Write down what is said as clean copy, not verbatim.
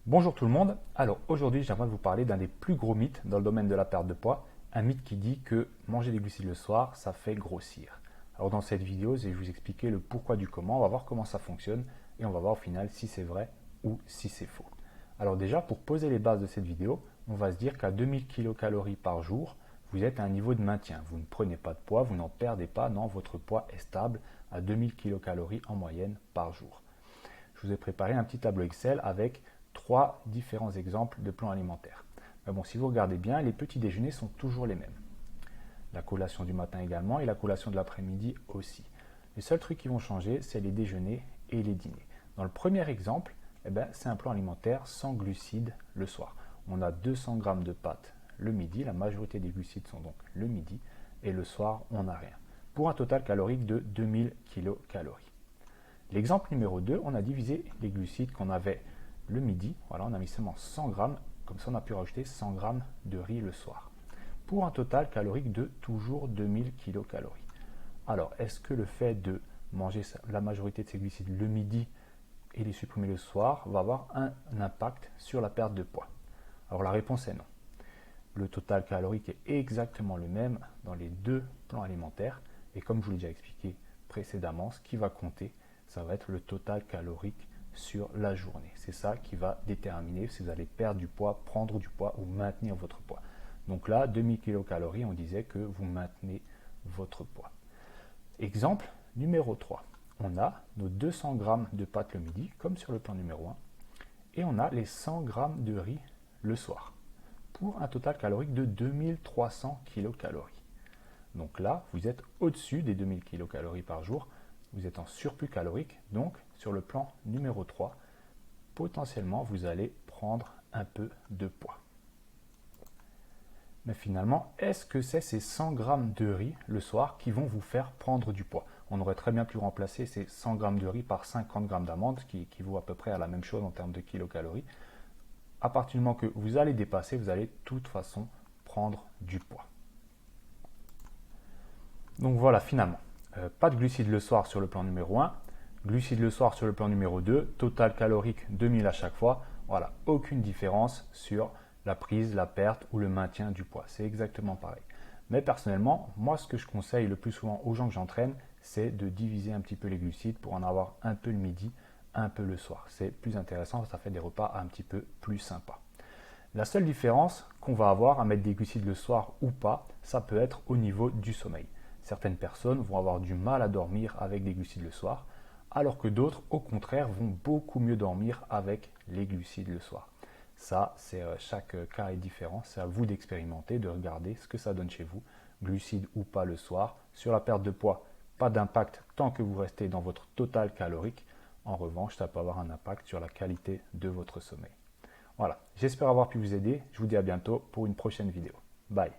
Bonjour tout le monde, alors aujourd'hui j'aimerais vous parler d'un des plus gros mythes dans le domaine de la perte de poids, un mythe qui dit que manger des glucides le soir ça fait grossir. Alors dans cette vidéo je vais vous expliquer le pourquoi du comment, on va voir comment ça fonctionne et on va voir au final si c'est vrai ou si c'est faux. Alors déjà pour poser les bases de cette vidéo, on va se dire qu'à 2000 kcal par jour, vous êtes à un niveau de maintien, vous ne prenez pas de poids, vous n'en perdez pas, non, votre poids est stable à 2000 kcal en moyenne par jour. Je vous ai préparé un petit tableau Excel avec trois différents exemples de plans alimentaires. Mais bon, si vous regardez bien, les petits déjeuners sont toujours les mêmes. La collation du matin également et la collation de l'après-midi aussi. Les seuls trucs qui vont changer, c'est les déjeuners et les dîners. Dans le premier exemple, c'est un plan alimentaire sans glucides le soir. On a 200 g de pâtes le midi, la majorité des glucides sont donc le midi, et le soir, on n'a rien. Pour un total calorique de 2000 kcal. L'exemple numéro 2, on a divisé les glucides qu'on avait le midi. Voilà, on a mis seulement 100 grammes. Comme ça, on a pu rajouter 100 grammes de riz le soir. Pour un total calorique de toujours 2000 kcal. Alors, est-ce que le fait de manger la majorité de ces glucides le midi et les supprimer le soir va avoir un impact sur la perte de poids? Alors, la réponse est non. Le total calorique est exactement le même dans les deux plans alimentaires. Et comme je vous l'ai déjà expliqué précédemment, ce qui va compter, ça va être le total calorique sur la journée. C'est ça qui va déterminer si vous allez perdre du poids, prendre du poids ou maintenir votre poids. Donc là, 2000 kcal, on disait que vous maintenez votre poids. Exemple numéro 3. On a nos 200 g de pâtes le midi, comme sur le plan numéro 1, et on a les 100 g de riz le soir, pour un total calorique de 2300 kcal. Donc là, vous êtes au-dessus des 2000 kcal par jour, vous êtes en surplus calorique, donc sur le plan numéro 3, potentiellement vous allez prendre un peu de poids. Mais finalement, est-ce que c'est ces 100 grammes de riz le soir qui vont vous faire prendre du poids? On aurait très bien pu remplacer ces 100 grammes de riz par 50 grammes d'amandes, qui équivaut à peu près à la même chose en termes de kilocalories. À partir du moment que vous allez dépasser, vous allez de toute façon prendre du poids. Donc voilà, finalement, pas de glucides le soir sur le plan numéro 1, glucides le soir sur le plan numéro 2, total calorique 2000 à chaque fois. Voilà, aucune différence sur la prise, la perte ou le maintien du poids. C'est exactement pareil. Mais personnellement, moi, ce que je conseille le plus souvent aux gens que j'entraîne, c'est de diviser un petit peu les glucides pour en avoir un peu le midi, un peu le soir. C'est plus intéressant, ça fait des repas un petit peu plus sympas. La seule différence qu'on va avoir à mettre des glucides le soir ou pas, ça peut être au niveau du sommeil. Certaines personnes vont avoir du mal à dormir avec des glucides le soir, alors que d'autres, au contraire, vont beaucoup mieux dormir avec les glucides le soir. Ça, chaque cas est différent. C'est à vous d'expérimenter, de regarder ce que ça donne chez vous, glucides ou pas le soir. Sur la perte de poids, pas d'impact tant que vous restez dans votre total calorique. En revanche, ça peut avoir un impact sur la qualité de votre sommeil. Voilà, j'espère avoir pu vous aider. Je vous dis à bientôt pour une prochaine vidéo. Bye.